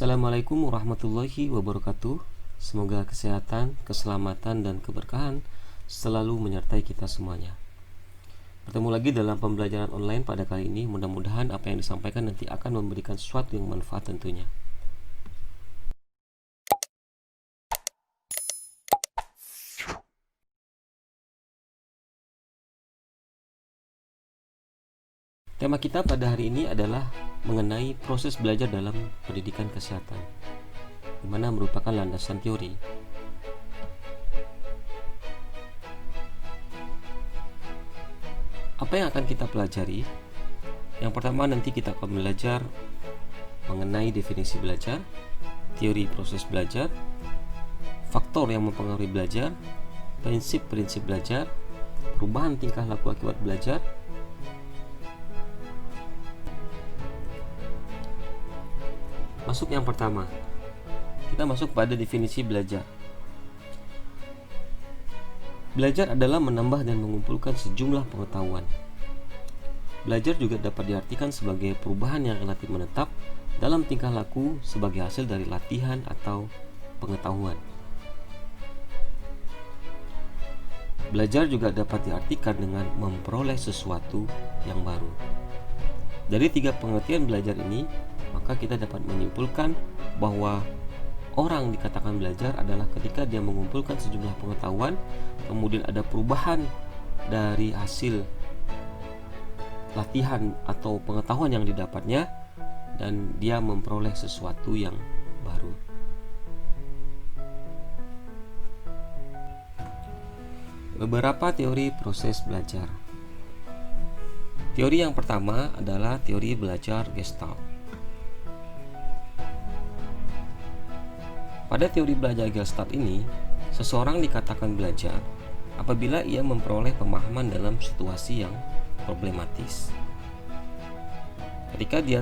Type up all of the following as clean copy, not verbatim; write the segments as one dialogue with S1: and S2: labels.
S1: Assalamualaikum warahmatullahi wabarakatuh. Semoga kesehatan, keselamatan, dan keberkahan selalu menyertai kita semuanya. Bertemu lagi dalam pembelajaran online pada kali ini. Mudah-mudahan apa yang disampaikan nanti akan memberikan sesuatu yang manfaat tentunya. Tema kita pada hari ini adalah mengenai proses belajar dalam pendidikan kesehatan, di mana merupakan landasan teori. Apa yang akan kita pelajari? Yang pertama, nanti kita akan belajar mengenai definisi belajar, teori proses belajar, faktor yang mempengaruhi belajar, prinsip-prinsip belajar, perubahan tingkah laku akibat belajar, Masuk yang pertama, kita masuk pada definisi belajar. Belajar adalah menambah dan mengumpulkan sejumlah pengetahuan. Belajar juga dapat diartikan sebagai perubahan yang relatif menetap dalam tingkah laku sebagai hasil dari latihan atau pengetahuan. Belajar juga dapat diartikan dengan memperoleh sesuatu yang baru. Dari tiga pengertian belajar ini, maka kita dapat menyimpulkan bahwa orang dikatakan belajar adalah ketika dia mengumpulkan sejumlah pengetahuan, kemudian ada perubahan dari hasil latihan atau pengetahuan yang didapatnya, dan dia memperoleh sesuatu yang baru. Beberapa teori proses belajar. Teori yang pertama adalah teori belajar Gestalt. Pada teori belajar Gestalt ini, seseorang dikatakan belajar apabila ia memperoleh pemahaman dalam situasi yang problematis. Ketika dia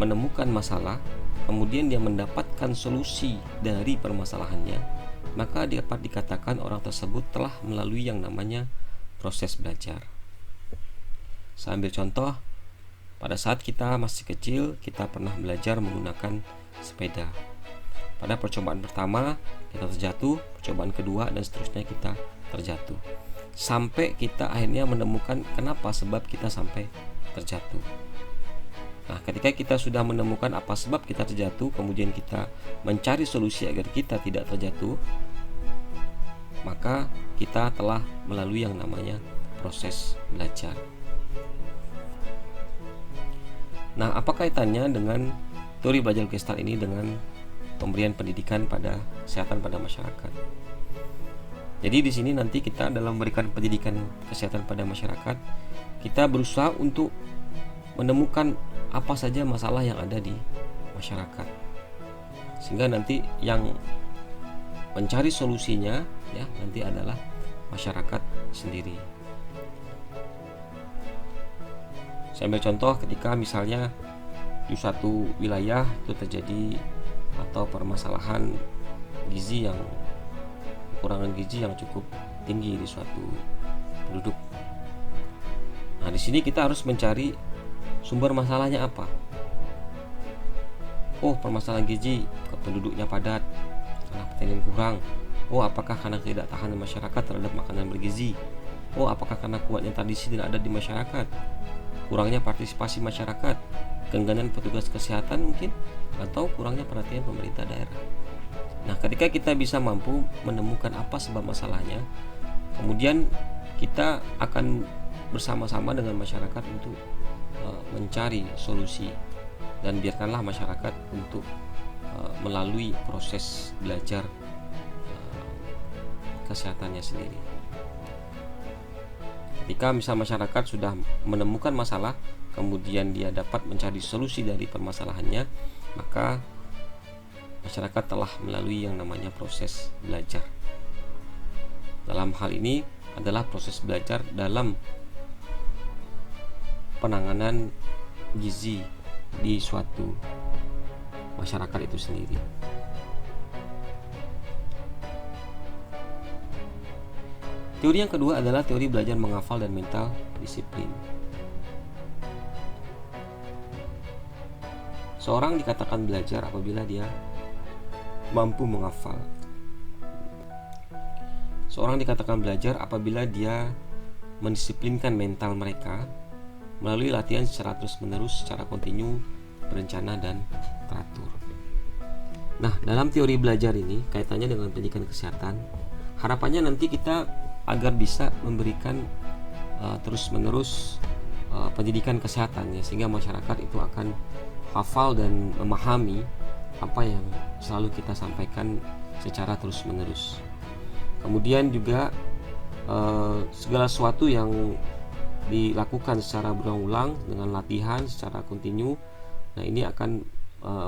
S1: menemukan masalah, kemudian dia mendapatkan solusi dari permasalahannya, maka dapat dikatakan orang tersebut telah melalui yang namanya proses belajar. Saya ambil contoh, pada saat kita masih kecil, kita pernah belajar menggunakan sepeda. Pada percobaan pertama kita terjatuh, percobaan kedua dan seterusnya kita terjatuh, sampai kita akhirnya menemukan kenapa sebab kita sampai terjatuh. Nah, ketika kita sudah menemukan apa sebab kita terjatuh, kemudian kita mencari solusi agar kita tidak terjatuh, maka kita telah melalui yang namanya proses belajar. Nah, apa kaitannya dengan teori belajar Gestalt ini dengan pemberian pendidikan pada kesehatan pada masyarakat? Jadi di sini nanti kita dalam memberikan pendidikan kesehatan pada masyarakat, kita berusaha untuk menemukan apa saja masalah yang ada di masyarakat, sehingga nanti yang mencari solusinya nanti adalah masyarakat sendiri. Saya ambil contoh ketika misalnya di suatu wilayah itu terjadi atau permasalahan gizi yang kekurangan gizi yang cukup tinggi di suatu penduduk. Nah, di sini kita harus mencari sumber masalahnya apa. Oh, permasalahan gizi, penduduknya padat, karena pertanian kurang. Oh, apakah karena tidak tahan masyarakat terhadap makanan bergizi? Oh, apakah karena kuatnya tradisi tidak ada di masyarakat? Kurangnya partisipasi masyarakat, keengganan petugas kesehatan mungkin, atau kurangnya perhatian pemerintah daerah. Nah, ketika kita bisa mampu menemukan apa sebab masalahnya, kemudian kita akan bersama-sama dengan masyarakat untuk mencari solusi, dan biarkanlah masyarakat untuk melalui proses belajar kesehatannya sendiri. Ketika misal masyarakat sudah menemukan masalah, kemudian dia dapat mencari solusi dari permasalahannya, maka masyarakat telah melalui yang namanya proses belajar. Dalam hal ini adalah proses belajar dalam penanganan gizi di suatu masyarakat itu sendiri. Teori yang kedua adalah teori belajar menghafal dan mental disiplin. Seorang dikatakan belajar apabila dia mampu menghafal. Seorang dikatakan belajar apabila dia mendisiplinkan mental mereka melalui latihan secara terus-menerus, secara kontinu, berencana, dan teratur. Nah, dalam teori belajar ini kaitannya dengan pendidikan kesehatan, harapannya nanti kita agar bisa memberikan terus-menerus pendidikan kesehatan ya, sehingga masyarakat itu akan hafal dan memahami apa yang selalu kita sampaikan secara terus-menerus. Kemudian juga segala sesuatu yang dilakukan secara berulang-ulang dengan latihan secara kontinu, nah ini akan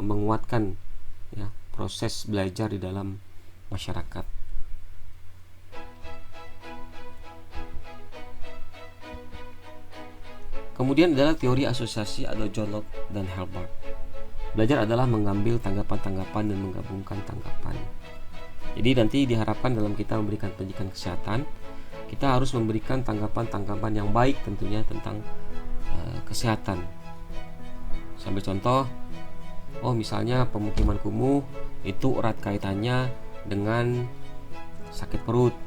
S1: menguatkan ya proses belajar di dalam masyarakat. Kemudian adalah teori asosiasi atau John Locke dan Herbart. Belajar adalah mengambil tanggapan-tanggapan dan menggabungkan tanggapan. Jadi nanti diharapkan dalam kita memberikan pendidikan kesehatan, kita harus memberikan tanggapan-tanggapan yang baik tentunya tentang kesehatan. Sambil contoh, misalnya pemukiman kumuh itu erat kaitannya dengan sakit perut.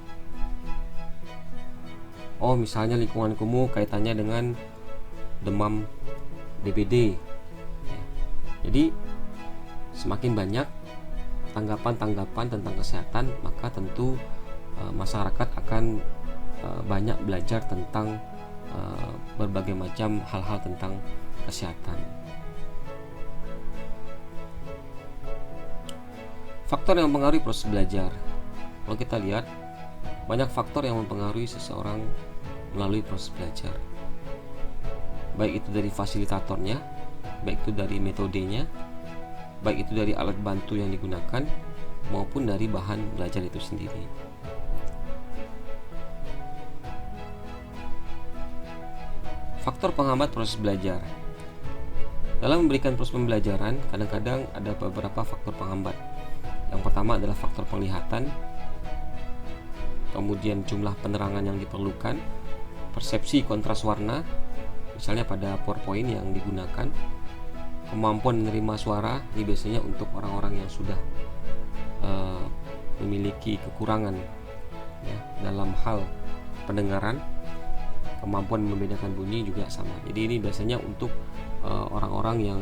S1: Misalnya lingkungan kumuh kaitannya dengan demam DBD. Jadi semakin banyak tanggapan-tanggapan tentang kesehatan, maka tentu masyarakat akan banyak belajar tentang berbagai macam hal-hal tentang kesehatan. Faktor yang mempengaruhi proses belajar. Kalau kita lihat, banyak faktor yang mempengaruhi seseorang melalui proses belajar. Baik itu dari fasilitatornya, baik itu dari metodenya, baik itu dari alat bantu yang digunakan, maupun dari bahan belajar itu sendiri. Faktor penghambat proses belajar. Dalam memberikan proses pembelajaran, kadang-kadang ada beberapa faktor penghambat. Yang pertama adalah faktor penglihatan, kemudian jumlah penerangan yang diperlukan, persepsi kontras warna, misalnya pada PowerPoint yang digunakan, kemampuan menerima suara, ini biasanya untuk orang-orang yang sudah memiliki kekurangan ya, dalam hal pendengaran. Kemampuan membedakan bunyi juga sama. Jadi ini biasanya untuk orang-orang yang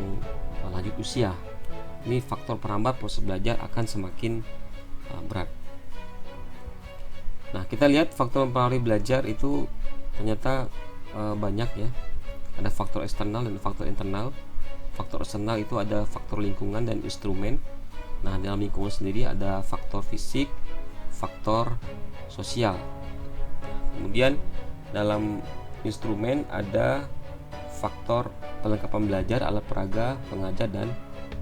S1: lanjut usia. Ini faktor penghambat proses belajar akan semakin berat. Nah, kita lihat faktor mempengaruhi belajar itu ternyata banyak ya. Ada faktor eksternal dan faktor internal. Faktor eksternal itu ada faktor lingkungan dan instrumen. Nah, dalam lingkungan sendiri ada faktor fisik, faktor sosial. Kemudian dalam instrumen ada faktor perlengkapan belajar, alat peraga, pengajar, dan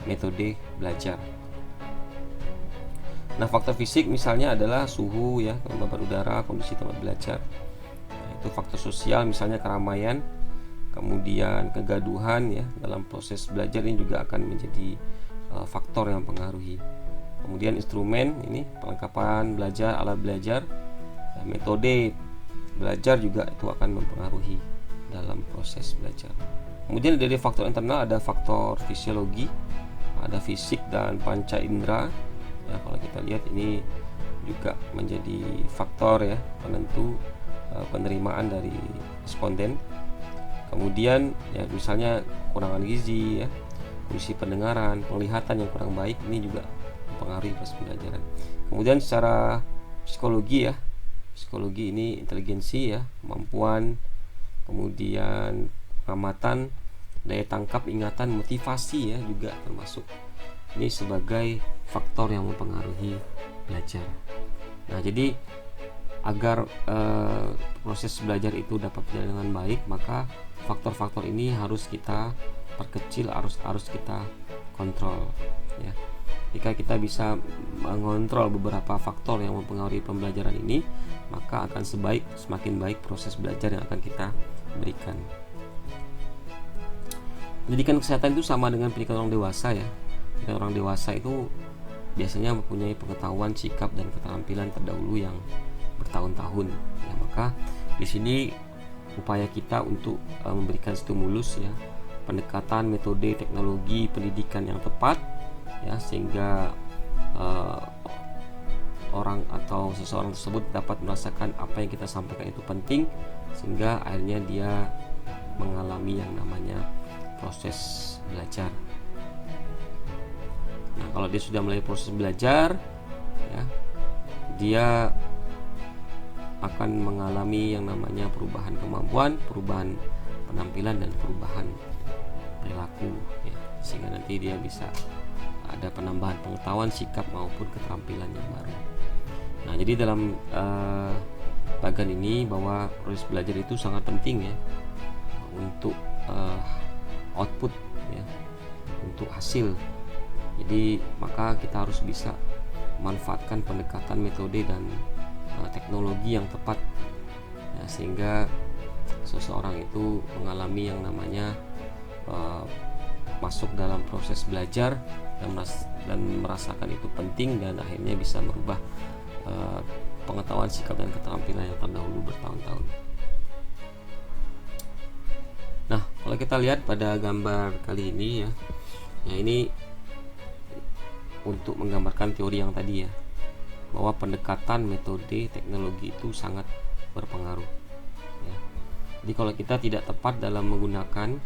S1: metode belajar. Nah, faktor fisik misalnya adalah suhu ya, kelembaban udara, kondisi tempat belajar. Nah, itu faktor sosial misalnya keramaian, kemudian kegaduhan ya dalam proses belajar ini juga akan menjadi faktor yang mempengaruhi. Kemudian instrumen ini perlengkapan belajar, alat belajar, metode belajar juga itu akan mempengaruhi dalam proses belajar. Kemudian dari faktor internal ada faktor fisiologi, ada fisik dan panca indera. Ya, kalau kita lihat ini juga menjadi faktor ya penentu penerimaan dari responden. Kemudian ya misalnya kekurangan gizi ya, kondisi pendengaran, penglihatan yang kurang baik, ini juga mempengaruhi proses pembelajaran. Kemudian secara psikologi ya, psikologi ini inteligensi ya, kemampuan, kemudian pengamatan, daya tangkap, ingatan, motivasi ya juga termasuk. Ini sebagai faktor yang mempengaruhi belajar. Nah, jadi agar proses belajar itu dapat berjalan dengan baik, maka faktor-faktor ini harus kita perkecil, harus kita kontrol ya. Jika kita bisa mengontrol beberapa faktor yang mempengaruhi pembelajaran ini, maka akan semakin baik proses belajar yang akan kita berikan. Pendidikan kesehatan itu sama dengan pendidikan orang dewasa ya. Pendidikan orang dewasa itu biasanya mempunyai pengetahuan, sikap, dan keterampilan terdahulu yang bertahun-tahun ya. Maka di sini upaya kita untuk memberikan stimulus ya, pendekatan, metode, teknologi pendidikan yang tepat, ya, sehingga orang atau seseorang tersebut dapat merasakan apa yang kita sampaikan itu penting, sehingga akhirnya dia mengalami yang namanya proses belajar. Nah, kalau dia sudah mulai proses belajar, ya, dia akan mengalami yang namanya perubahan kemampuan, perubahan penampilan, dan perubahan perilaku, ya, sehingga nanti dia bisa ada penambahan pengetahuan, sikap maupun keterampilan yang baru. Nah, jadi dalam bagian ini bahwa proses belajar itu sangat penting, ya, untuk output, ya, untuk hasil. Jadi maka kita harus bisa memanfaatkan pendekatan, metode, dan teknologi yang tepat, ya, sehingga seseorang itu mengalami yang namanya masuk dalam proses belajar dan merasakan itu penting, dan akhirnya bisa merubah pengetahuan, sikap, dan keterampilan yang terdahulu bertahun-tahun. Nah, kalau kita lihat pada gambar kali ini, ya, ini untuk menggambarkan teori yang tadi, ya, bahwa pendekatan, metode, teknologi itu sangat berpengaruh, ya. Jadi kalau kita tidak tepat dalam menggunakan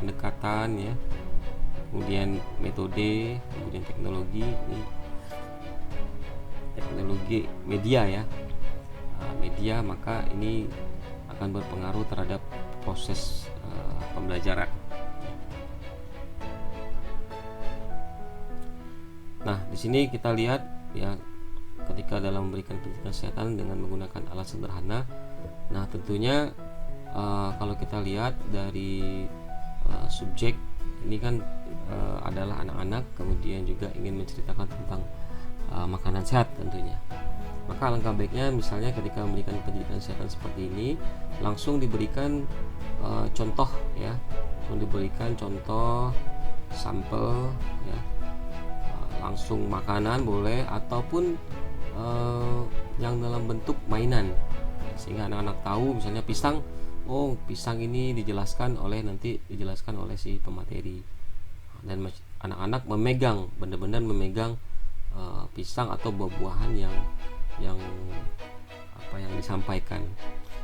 S1: pendekatan, ya, kemudian metode, kemudian teknologi media, ya, media, maka ini akan berpengaruh terhadap proses pembelajaran. Nah, di sini kita lihat, ya, ketika dalam memberikan pendidikan kesehatan dengan menggunakan alat sederhana. Nah, tentunya kalau kita lihat dari subjek ini kan adalah anak-anak, kemudian juga ingin menceritakan tentang makanan sehat tentunya. Maka alangkah baiknya misalnya ketika memberikan pendidikan kesehatan seperti ini, langsung diberikan contoh, ya, diberikan contoh sampel, ya, langsung makanan boleh, ataupun yang dalam bentuk mainan, sehingga anak-anak tahu misalnya pisang, oh pisang ini dijelaskan oleh si pemateri, dan anak-anak memegang, benar-benar memegang pisang atau buah-buahan yang disampaikan,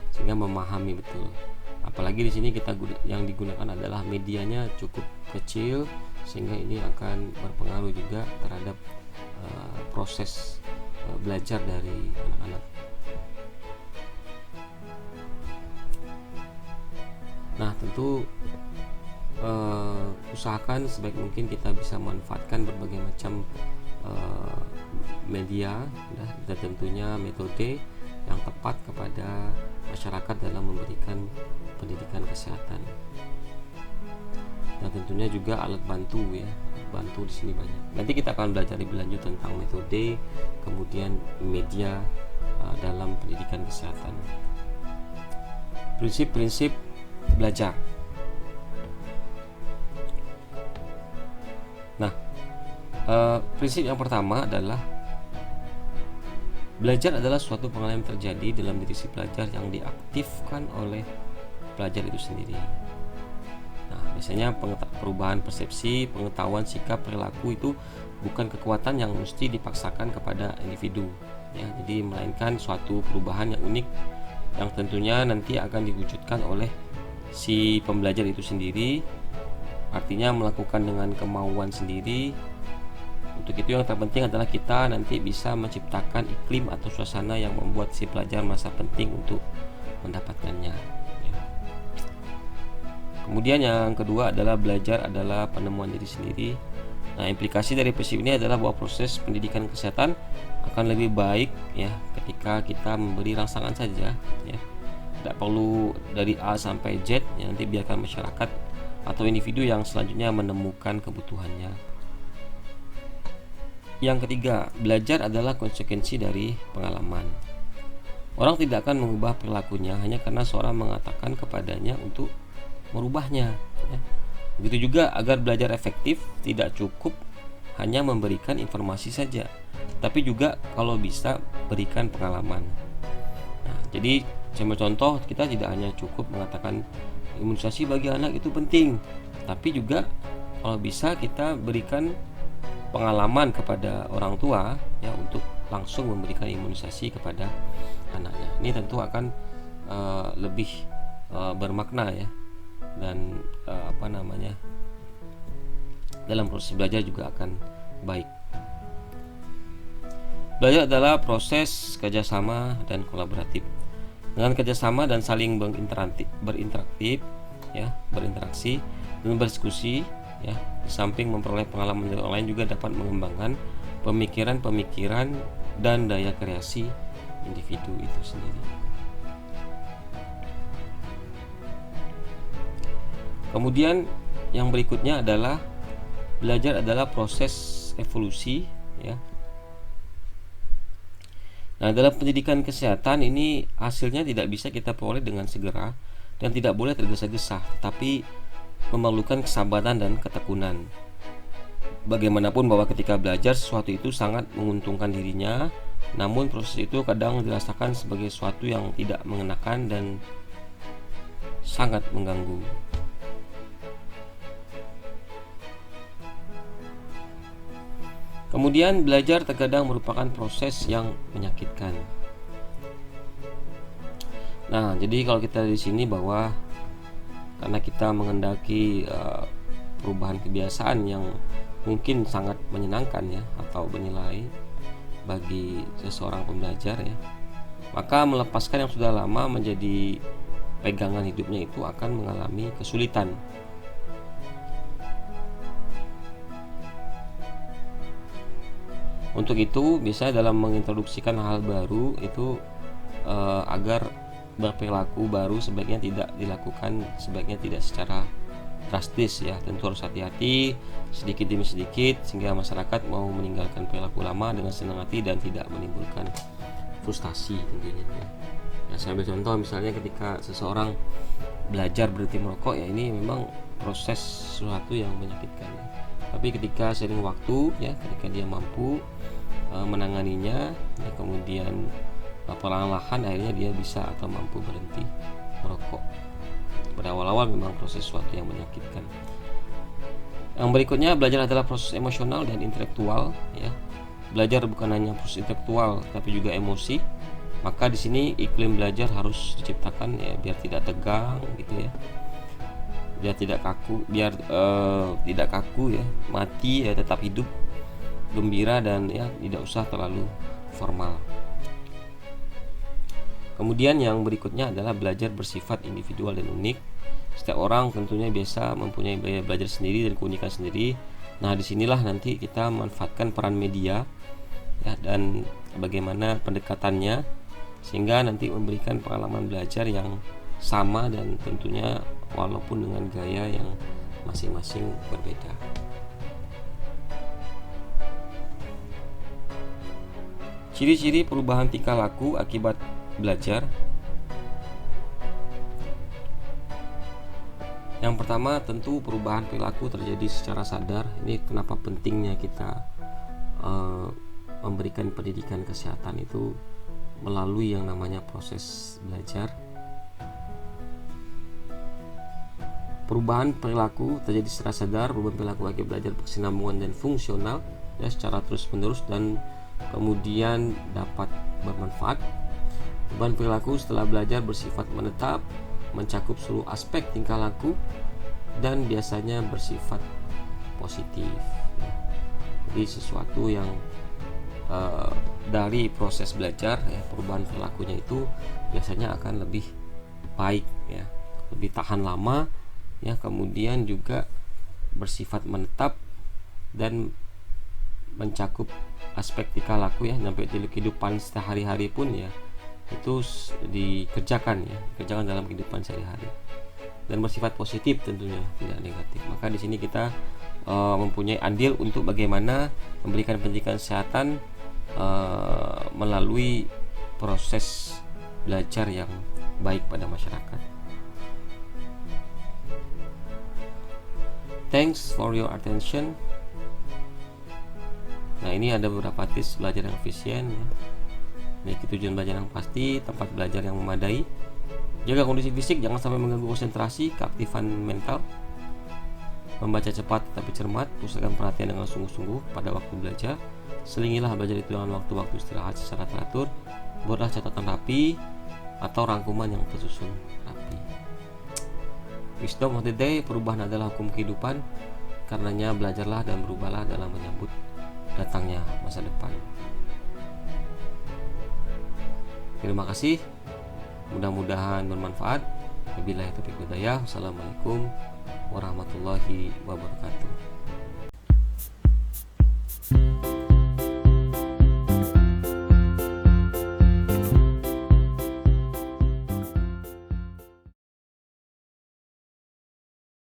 S1: sehingga memahami betul. Apalagi di sini yang digunakan adalah medianya cukup kecil, sehingga ini akan berpengaruh juga terhadap proses belajar dari anak-anak. Nah, tentu usahakan sebaik mungkin kita bisa manfaatkan berbagai macam media, dan tentunya metode yang tepat kepada masyarakat dalam memberikan pendidikan kesehatan. Dan tentunya juga alat bantu, ya, bantu di sini banyak. Nanti kita akan belajar lebih lanjut tentang metode, kemudian media dalam pendidikan kesehatan. Prinsip-prinsip belajar. Nah, prinsip yang pertama adalah belajar adalah suatu pengalaman yang terjadi dalam diri si pelajar yang diaktifkan oleh pelajar itu sendiri. Nah, biasanya perubahan persepsi, pengetahuan, sikap, perilaku itu bukan kekuatan yang mesti dipaksakan kepada individu, ya. Jadi melainkan suatu perubahan yang unik yang tentunya nanti akan diwujudkan oleh si pembelajar itu sendiri. Artinya melakukan dengan kemauan sendiri. Untuk itu yang terpenting adalah kita nanti bisa menciptakan iklim atau suasana yang membuat si pelajar merasa penting untuk mendapatkannya. Kemudian yang kedua adalah belajar adalah penemuan diri sendiri. Nah, implikasi dari prinsip ini adalah bahwa proses pendidikan kesehatan akan lebih baik, ya, ketika kita memberi rangsangan saja, ya. Tidak perlu dari A sampai Z, ya, nanti biarkan masyarakat atau individu yang selanjutnya menemukan kebutuhannya. Yang ketiga, belajar adalah konsekuensi dari pengalaman. Orang tidak akan mengubah perilakunya hanya karena seorang mengatakan kepadanya untuk merubahnya, ya. Begitu juga agar belajar efektif tidak cukup hanya memberikan informasi saja, tapi juga kalau bisa berikan pengalaman. Nah, jadi contoh kita tidak hanya cukup mengatakan imunisasi bagi anak itu penting, tapi juga kalau bisa kita berikan pengalaman kepada orang tua ya untuk langsung memberikan imunisasi kepada anaknya. Ini tentu akan lebih bermakna ya, dan dalam proses belajar juga akan baik. Belajar adalah proses kerjasama dan kolaboratif. Dengan kerjasama dan saling berinteraksi dan berdiskusi ya, di samping memperoleh pengalaman dari orang lain juga dapat mengembangkan pemikiran dan daya kreasi individu itu sendiri. Kemudian yang berikutnya adalah belajar adalah proses evolusi ya. Nah, dalam pendidikan kesehatan ini hasilnya tidak bisa kita peroleh dengan segera dan tidak boleh tergesa-gesa, tapi memerlukan kesabaran dan ketekunan. Bagaimanapun bahwa ketika belajar sesuatu itu sangat menguntungkan dirinya, namun proses itu kadang dirasakan sebagai sesuatu yang tidak mengenakan dan sangat mengganggu. Kemudian belajar terkadang merupakan proses yang menyakitkan. Nah, jadi kalau kita di sini bahwa karena kita menghendaki perubahan kebiasaan yang mungkin sangat menyenangkan ya atau bernilai bagi seseorang pembelajar ya, maka melepaskan yang sudah lama menjadi pegangan hidupnya itu akan mengalami kesulitan. Untuk itu, biasanya dalam mengintroduksikan hal baru itu agar berperilaku baru sebaiknya tidak dilakukan, sebaiknya tidak secara drastis ya. Tentu harus hati-hati sedikit demi sedikit sehingga masyarakat mau meninggalkan perilaku lama dengan senang hati dan tidak menimbulkan frustasi tentunya ya. Ya, saya ambil contoh misalnya ketika seseorang belajar berhenti merokok ya, ini memang proses sesuatu yang menyakitkan ya. Tapi ketika sering waktu ya, ketika dia mampu menanganinya ya, kemudian perlahan-lahan akhirnya dia bisa atau mampu berhenti merokok. Pada awal-awal memang proses sesuatu yang menyakitkan. Yang berikutnya, belajar adalah proses emosional dan intelektual ya. Belajar bukan hanya proses intelektual tapi juga emosi. Maka di sini iklim belajar harus diciptakan ya biar tidak tegang gitu ya. Biar tidak kaku ya, mati ya, tetap hidup, gembira dan ya tidak usah terlalu formal. Kemudian yang berikutnya adalah belajar bersifat individual dan unik. Setiap orang tentunya biasa mempunyai gaya belajar sendiri dan keunikan sendiri. Nah, disinilah nanti kita memanfaatkan peran media ya, dan bagaimana pendekatannya sehingga nanti memberikan pengalaman belajar yang sama dan tentunya walaupun dengan gaya yang masing-masing berbeda. Ciri-ciri perubahan tingkah laku akibat belajar. Yang pertama, tentu perubahan perilaku terjadi secara sadar. Ini kenapa pentingnya kita memberikan pendidikan kesehatan itu melalui yang namanya proses belajar. Perubahan perilaku terjadi secara sadar. Perubahan perilaku akibat belajar berkesinambungan dan fungsional ya, secara terus-menerus dan kemudian dapat bermanfaat. Perubahan perilaku setelah belajar bersifat menetap, mencakup seluruh aspek tingkah laku dan biasanya bersifat positif ya. Jadi sesuatu yang dari proses belajar ya, perubahan perilakunya itu biasanya akan lebih baik ya, lebih tahan lama ya, kemudian juga bersifat menetap dan mencakup aspek tingkah laku ya, sampai di kehidupan sehari-hari pun ya itu dikerjakan dalam kehidupan sehari-hari dan bersifat positif tentunya, tidak negatif. Maka di sini kita mempunyai andil untuk bagaimana memberikan pendidikan kesehatan melalui proses belajar yang baik pada masyarakat. Thanks for your attention. Nah, ini ada beberapa tips belajar yang efisien ya. Baik tujuan belajar yang pasti, tempat belajar yang memadai, Jaga kondisi fisik, jangan sampai mengganggu konsentrasi, keaktifan mental. Membaca cepat tetapi cermat, pusatkan perhatian dengan sungguh-sungguh pada waktu belajar. Selingilah belajar itu dengan waktu-waktu istirahat secara teratur. Buatlah catatan rapi atau rangkuman yang tersusun rapi. Wisdom of the day, perubahan adalah hukum kehidupan. Karenanya belajarlah dan berubahlah dalam menyambut datangnya masa depan. Terima kasih. Mudah-mudahan bermanfaat. Wabillahi taufiq wal hidayah. Wassalamualaikum warahmatullahi wabarakatuh.